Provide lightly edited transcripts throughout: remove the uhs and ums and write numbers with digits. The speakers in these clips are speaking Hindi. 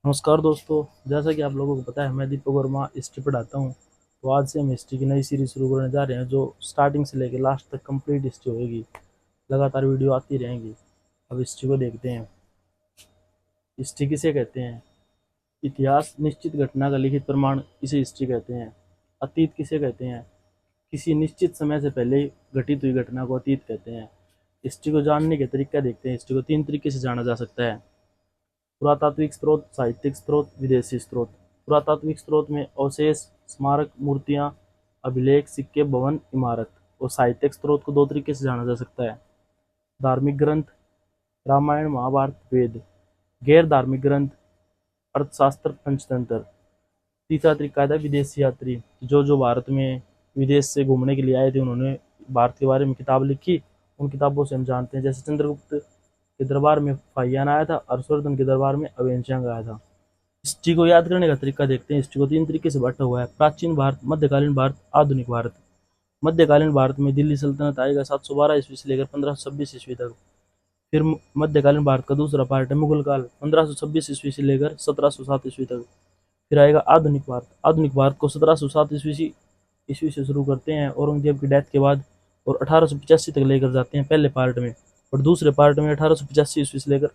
नमस्कार दोस्तों। जैसा कि आप लोगों को पता है, मैं दीपक वर्मा हिस्ट्री पढ़ाता हूँ। तो आज से हम हिस्ट्री की नई सीरीज शुरू करने जा रहे हैं, जो स्टार्टिंग से लेकर लास्ट तक कंप्लीट हिस्ट्री होगी। लगातार वीडियो आती रहेंगी। अब हिस्ट्री को देखते हैं। हिस्ट्री किसे कहते हैं? इतिहास निश्चित घटना का लिखित प्रमाण, इसे हिस्ट्री कहते हैं। अतीत किसे कहते हैं? किसी निश्चित समय से पहले घटित हुई घटना को अतीत कहते हैं। हिस्ट्री को जानने के तरीका देखते हैं। हिस्ट्री को 3 तरीके से जाना जा सकता है: पुरातात्विक स्रोत, साहित्यिक स्रोत, विदेशी स्रोत। पुरातात्विक स्रोत में अवशेष, स्मारक, मूर्तियां, अभिलेख, सिक्के, भवन, इमारत। और साहित्यिक स्रोत को 2 तरीके से जाना जा सकता है: धार्मिक ग्रंथ, रामायण, महाभारत, वेद। गैर धार्मिक ग्रंथ, अर्थशास्त्र, पंचतंत्र। तीसरा तरीका है विदेशी यात्री। जो भारत में विदेश से घूमने के लिए आए थे, उन्होंने भारत के बारे में किताब लिखी। उन किताबों से हम जानते हैं, जैसे चंद्रगुप्त के दरबार में फाहियान आया था, हर्षवर्धन के दरबार में अवेंशंग आया था। हिस्ट्री को याद करने का तरीका देखते हैं। हिस्ट्री को 3 तरीके से बांटा हुआ है: प्राचीन भारत, मध्यकालीन भारत, आधुनिक भारत। मध्यकालीन भारत में दिल्ली सल्तनत आएगा 712 ईस्वी से लेकर 1526 ईस्वी तक। फिर मध्यकालीन भारत का दूसरा पार्ट है मुगल काल, 1526 ईस्वी से लेकर 1707 ईस्वी तक। फिर आएगा आधुनिक भारत। आधुनिक भारत को 1707 ईस्वी से शुरू करते हैं, औरंगजेब की डेथ के बाद, और 1885 तक लेकर जाते हैं पहले पार्ट में। और दूसरे पार्ट में 1885 ईस्वी से लेकर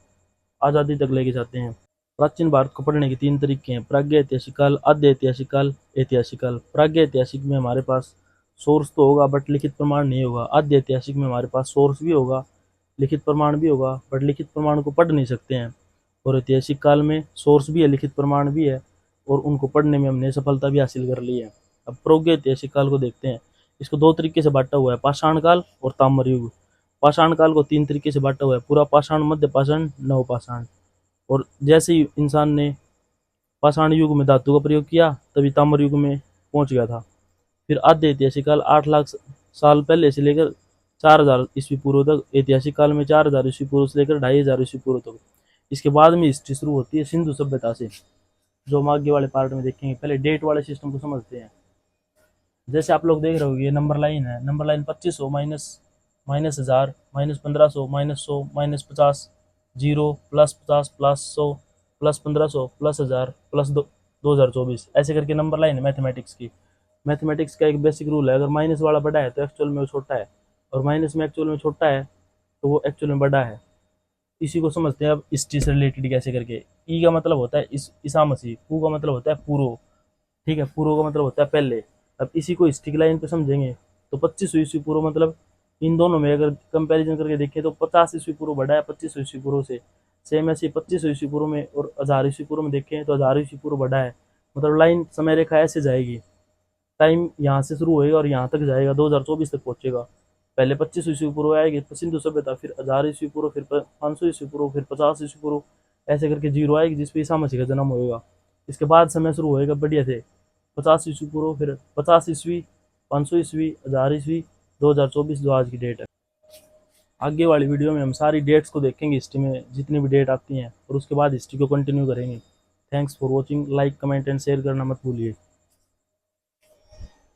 आज़ादी तक लेके जाते हैं। प्राचीन भारत को पढ़ने के 3 तरीके हैं: प्रागैतिहासिक काल, आद्य ऐतिहासिक काल, ऐतिहासिक काल। प्रागैतिहासिक में हमारे पास सोर्स तो होगा बट लिखित प्रमाण नहीं होगा। आद्य ऐतिहासिक में हमारे पास सोर्स भी होगा, लिखित प्रमाण भी होगा, बट लिखित प्रमाण को पढ़ नहीं सकते हैं। और ऐतिहासिक काल में सोर्स भी है, लिखित प्रमाण भी है, और उनको पढ़ने में हमने सफलता भी हासिल कर ली है। अब प्रागैतिहासिक काल को देखते हैं। इसको 2 तरीके से बांटा हुआ है: पाषाण काल और ताम्र युग। पाषाण काल को 3 तरीके से बांटा हुआ है: पूरा पाषाण, मध्य पाषाण, नव पाषाण। और जैसे ही इंसान ने पाषाण युग में धातु का प्रयोग किया, तभी ताम्र युग में पहुंच गया था। फिर आद्य ऐतिहासिक काल 8 लाख साल पहले से लेकर 4000 ईस्वी पूर्व तक। ऐतिहासिक काल में 4000 ईस्वी पूर्व से लेकर 2500 ईस्वी पूर्व तक। इसके बाद में हिस्ट्री शुरू होती है सिंधु सभ्यता से, जो हम आगे वाले पार्ट में देखेंगे। पहले डेट वाले सिस्टम को समझते हैं। जैसे आप लोग देख रहे हो, ये नंबर लाइन है। Number line 2500 minus 1000 minus 1500 minus 100 minus 50, 0 plus 50 plus 100 plus 1500 plus 1000 plus 2024, ऐसे करके नंबर लाइन है मैथमेटिक्स की। मैथमेटिक्स का एक बेसिक रूल है: अगर माइनस वाला बड़ा है तो एक्चुअल में वो छोटा है, और माइनस में एक्चुअल में छोटा है तो वो एक्चुअल में बड़ा है। इसी को समझते हैं अब हिस्ट्री से रिलेटेड कैसे करके। ई का मतलब होता है ईसा मसीह, पू का मतलब होता है पूर्व, ठीक है, पूर्व का मतलब होता है पहले। अब इसी को हिस्ट्री की लाइन पे समझेंगे तो 2500 ईस्वी पूर्व मतलब, इन दोनों में अगर कंपैरिजन करके देखें तो 50 ईस्वी पूर्व बड़ा है 2500 ईस्वी पूर्व से। सेम ऐसे 2500 ईस्वी पूर्व में और 1000 ईस्वी पूर्व में देखें तो 1000 ईस्वी पूर्व बड़ा है। मतलब लाइन समय रेखा ऐसे जाएगी, टाइम यहाँ से शुरू होएगा और यहाँ तक जाएगा, 2024 तक पहुंचेगा। पहले 2500 ईस्वी पूर्व आएगी तो सिंधु सभ्यता, फिर 1000 ईस्वी पूर्व, फिर 500 ईस्वी पूर्व, फिर 50 ईस्वी पूर्व, ऐसे करके जीरो आएगी जिसपे ईसा मसीह का जन्म होएगा। इसके बाद समय शुरू होएगा बढ़िया से 50 ईस्वी पूर्व, फिर 50 ईस्वी, 500 ईस्वी, 1000 ईस्वी, 2024 जो आज की डेट है। आगे वाली वीडियो में हम सारी डेट्स को देखेंगे हिस्ट्री में, जितनी भी डेट आती हैं, और उसके बाद हिस्ट्री को कंटिन्यू करेंगे। Thanks for watching. Like, comment and share करना मत भूलिए।